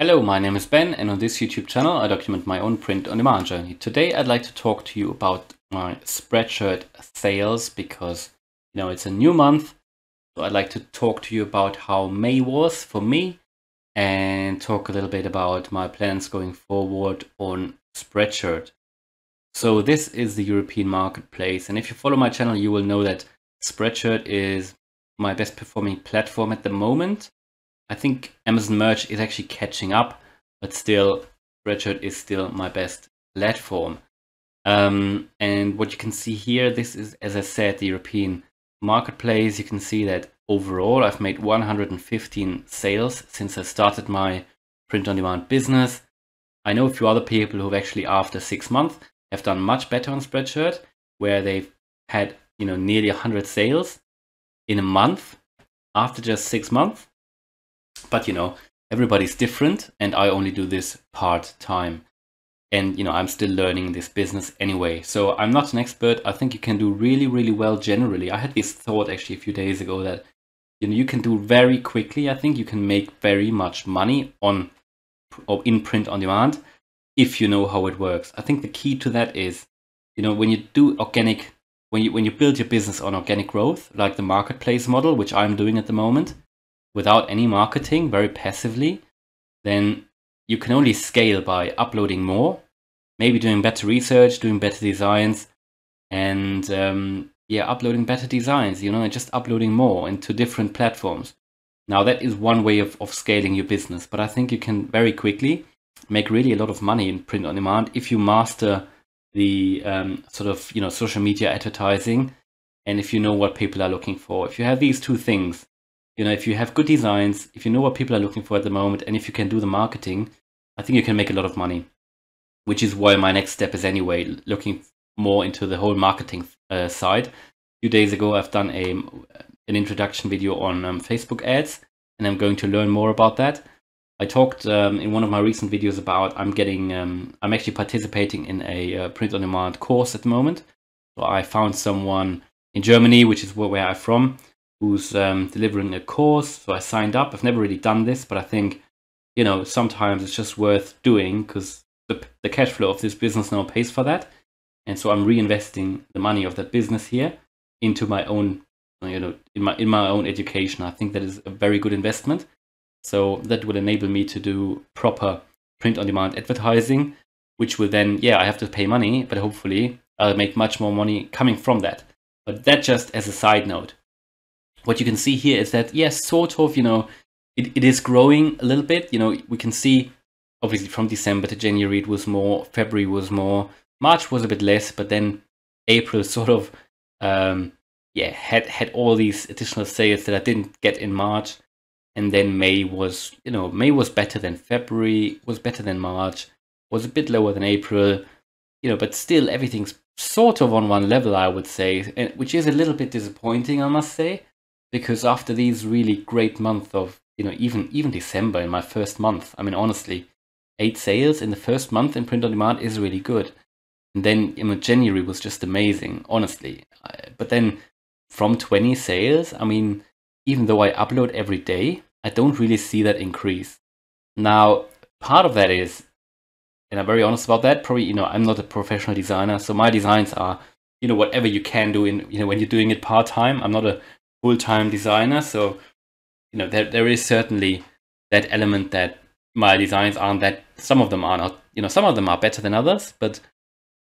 Hello, my name is Ben, and on this YouTube channel I document my own print-on-demand journey. Today I'd like to talk to you about my Spreadshirt sales because, it's a new month. So I'd like to talk to you about how May was for me and talk a little bit about my plans going forward on Spreadshirt. So this is the European marketplace, and if you follow my channel you will know that Spreadshirt is my best performing platform at the moment. I think Amazon Merch is actually catching up, but still Spreadshirt is still my best platform. And what you can see here, this is, as I said, the European marketplace. You can see that overall I've made 115 sales since I started my print-on-demand business. I know a few other people who've actually, after 6 months, have done much better on Spreadshirt, where they've had nearly 100 sales in a month after just 6 months. But everybody's different, and I only do this part-time. And I'm still learning this business anyway. So I'm not an expert. I think you can do really, really well generally. I had this thought actually a few days ago that you can do very quickly. I think you can make very much money in print on demand if you know how it works. I think the key to that is, when you do organic, when you build your business on organic growth, like the marketplace model, which I'm doing at the moment, without any marketing, very passively, then you can only scale by uploading more, maybe doing better research, doing better designs, and uploading better designs, and just uploading more into different platforms. Now that is one way of scaling your business, but I think you can very quickly make really a lot of money in print on demand if you master the social media advertising, and if you know what people are looking for. If you have these two things, if you have good designs, if you know what people are looking for at the moment, and if you can do the marketing, I think you can make a lot of money, which is why my next step is anyway looking more into the whole marketing side. A few days ago, I've done an introduction video on Facebook ads, and I'm going to learn more about that. I talked in one of my recent videos about I'm actually participating in a print-on-demand course at the moment. So I found someone in Germany, which is where I'm from, who's delivering a course. So I signed up. I've never really done this, but I think, sometimes it's just worth doing because the cash flow of this business now pays for that. And so I'm reinvesting the money of that business here into my own, in my own education. I think that is a very good investment. So that will enable me to do proper print-on-demand advertising, which will then, I have to pay money, but hopefully I'll make much more money coming from that. But that just as a side note. What you can see here is that, yes, sort of, it is growing a little bit. We can see, obviously, from December to January, it was more, February was more, March was a bit less, but then April sort of, had all these additional sales that I didn't get in March. And then May was, May was better than February, was better than March, was a bit lower than April, but still everything's sort of on one level, I would say, which is a little bit disappointing, I must say. Because after these really great months of, even December in my first month, I mean, honestly, 8 sales in the first month in print on demand is really good. And then January was just amazing, honestly. But then from 20 sales, I mean, even though I upload every day, I don't really see that increase. Now, part of that is, and I'm very honest about that, probably, I'm not a professional designer, so my designs are, whatever you can do in, when you're doing it part-time. I'm not a full-time designer, so there is certainly that element that my designs aren't that, some of them are not, some of them are better than others, but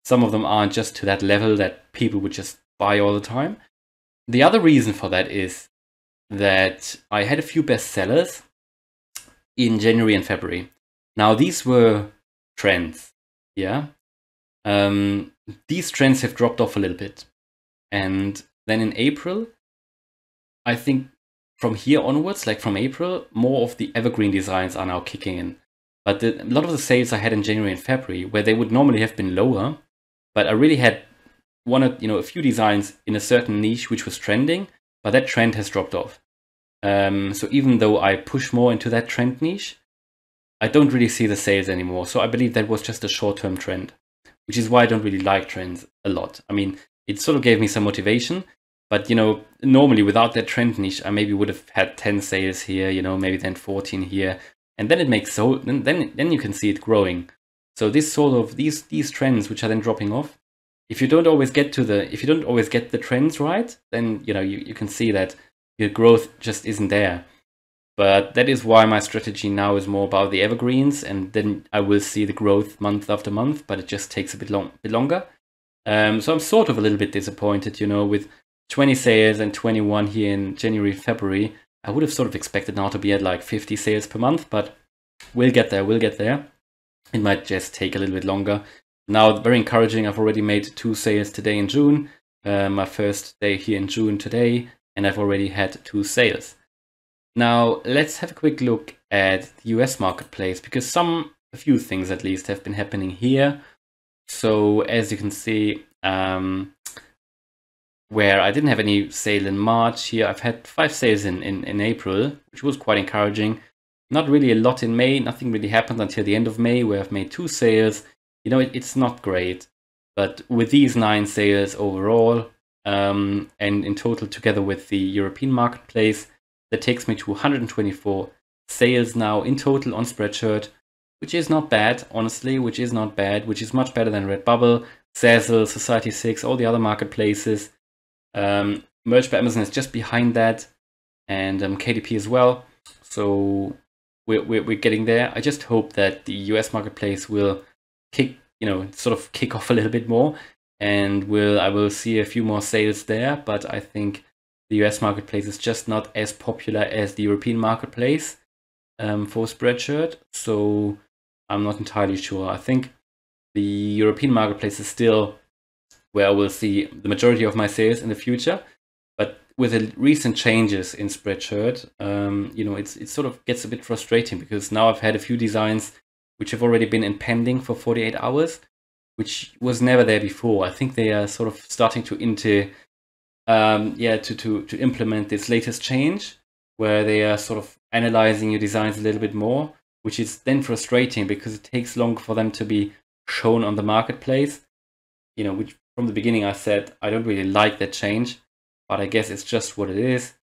some of them aren't just to that level that people would just buy all the time. The other reason for that is that I had a few bestsellers in January and February. Now these were trends, these trends have dropped off a little bit, and then in April, I think from here onwards, like from April, more of the evergreen designs are now kicking in. But a lot of the sales I had in January and February, where they would normally have been lower, but I really had a few designs in a certain niche which was trending, but that trend has dropped off. So even though I push more into that trend niche, I don't really see the sales anymore. So I believe that was just a short-term trend, which is why I don't really like trends a lot. I mean, it sort of gave me some motivation. But, normally without that trend niche, I maybe would have had 10 sales here, maybe then 14 here. and then it makes so then you can see it growing. So this sort of these trends which are then dropping off, if you don't always get the trends right, then you can see that your growth just isn't there. But that is why my strategy now is more about the evergreens, and then I will see the growth month after month, but it just takes a bit longer. So I'm sort of a little bit disappointed, with 20 sales and 21 here in January, February. I would have sort of expected now to be at like 50 sales per month, but we'll get there. It might just take a little bit longer. Now, very encouraging, I've already made 2 sales today in June. My first day here in June today, and I've already had 2 sales. Now, let's have a quick look at the US marketplace, because a few things at least have been happening here. So as you can see, where I didn't have any sale in March, here I've had 5 sales in April, which was quite encouraging. Not really a lot in May, nothing really happened until the end of May, where I've made 2 sales. It's not great, but with these 9 sales overall, and in total together with the European marketplace, that takes me to 124 sales now in total on Spreadshirt, which is not bad, honestly, which is much better than Redbubble, Zazzle, Society6, all the other marketplaces. Merch by Amazon is just behind that, and KDP as well. So we're getting there. I just hope that the US marketplace will kick off a little bit more, and I will see a few more sales there. But I think the US marketplace is just not as popular as the European marketplace for Spreadshirt, so I'm not entirely sure. I think the European marketplace is still where I will see the majority of my sales in the future. But with the recent changes in Spreadshirt, it sort of gets a bit frustrating, because now I've had a few designs which have already been in pending for 48 hours, which was never there before. I think they are sort of starting to implement this latest change, where they are sort of analyzing your designs a little bit more, which is then frustrating because it takes longer for them to be shown on the marketplace. Which from the beginning I said I don't really like that change, but I guess it's just what it is.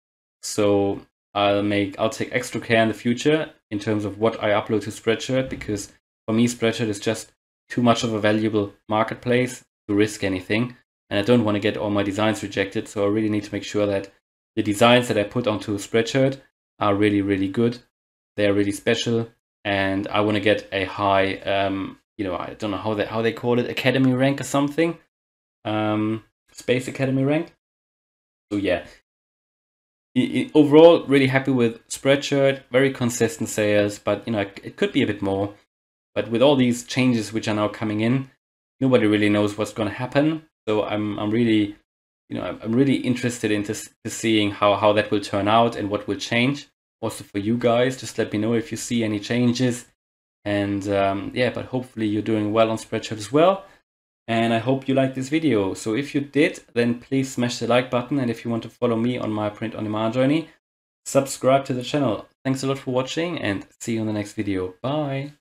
So I'll take extra care in the future in terms of what I upload to Spreadshirt, because for me Spreadshirt is just too much of a valuable marketplace to risk anything, and I don't want to get all my designs rejected. So I really need to make sure that the designs that I put onto Spreadshirt are really, really good. They're really special, and I want to get a high, I don't know how they call it, Academy rank or something, Space Academy rank. So yeah, overall, really happy with Spreadshirt. Very consistent sales, but it could be a bit more. But with all these changes which are now coming in, nobody really knows what's going to happen. So I'm really interested into seeing how that will turn out and what will change. Also for you guys, just let me know if you see any changes. And but hopefully you're doing well on Spreadshirt as well. And I hope you liked this video. So if you did, then please smash the like button. And if you want to follow me on my print on demand journey, subscribe to the channel. Thanks a lot for watching, and see you in the next video. Bye.